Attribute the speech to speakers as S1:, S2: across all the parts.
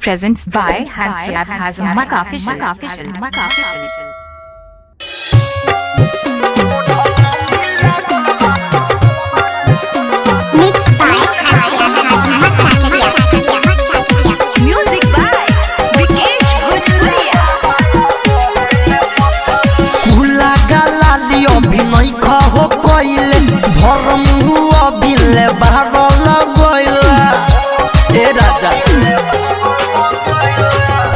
S1: presents by Hanslab Hazm Official. Music by Vikesh Bhojpuria.
S2: कुला गला लियो बिनई खहो कोइले भरम हुआ बिले बाहर लगोइला ए राजा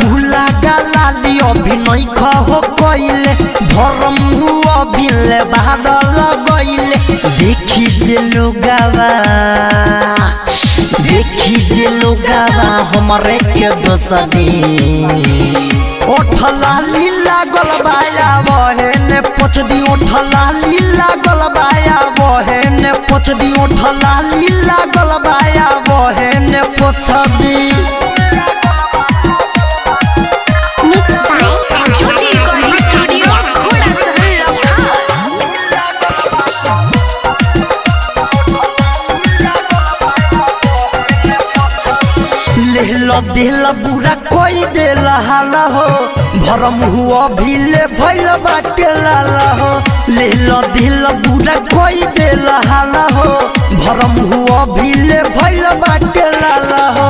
S2: कुला गला लियो बिनई खहो कोइले भरम हुआ बिले बाहर लगोइले देखी जे लोगावा हमरे के दोसदी ओठला लीला गलबाया बहने पोछदी ओठला लीला गलबाया बहने पोछदी ओठला लीला गलबाया बहने पोछदी दिल बुरा कोई देला हाला हो भरम हुआ भीले भइल बाटे लाला हो ले लो दिल बुरा कोई देला हाला हो भरम हुआ भीले भइल बाटे लाला हो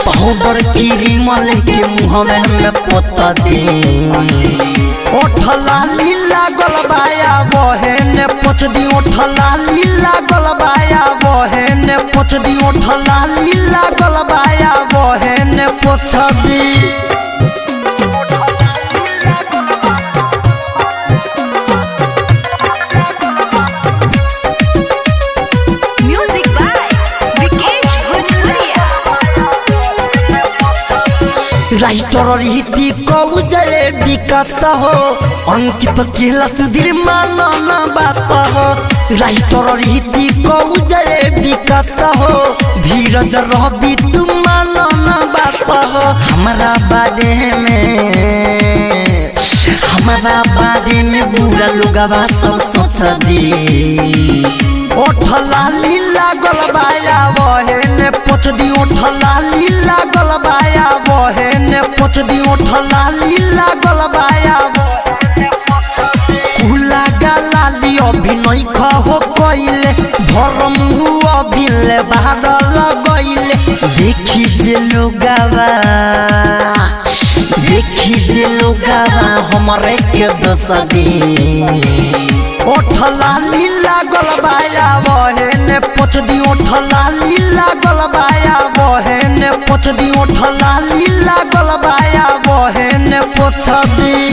S2: पाउडर क्रीम लेके मुँह में हमें पोता दे ओठला लीला गलबाया बहने पोछदी ओठला लीला गलबाया बहने पोछदी ओठला लीला गलबाया बहने पोछदी राइटर रीति कौजरे विकास हो अंकित केला सुधीर मानन बात हो राइटर रीति कौजरे विकास हो धीरज रवि तुम मानन बात हो हमारा बारे में बुरा लोगवा सब सोच दी ओठला लीला गलबाया बहने पोछदी ओठला लीला गलबाया बहने पोछदी ओठला लीला गलबाया कुला गला लियो बिनई खहो कोइले भरम हुआ बिले बाहर लगोइले देखी जे लोगावा हमरे के दोसदी ओठला लीला गलबाया बहने पोछदी ओठला लीला गलबाया बहने पोछदी ओठला लीला गलबाया बहने पोछ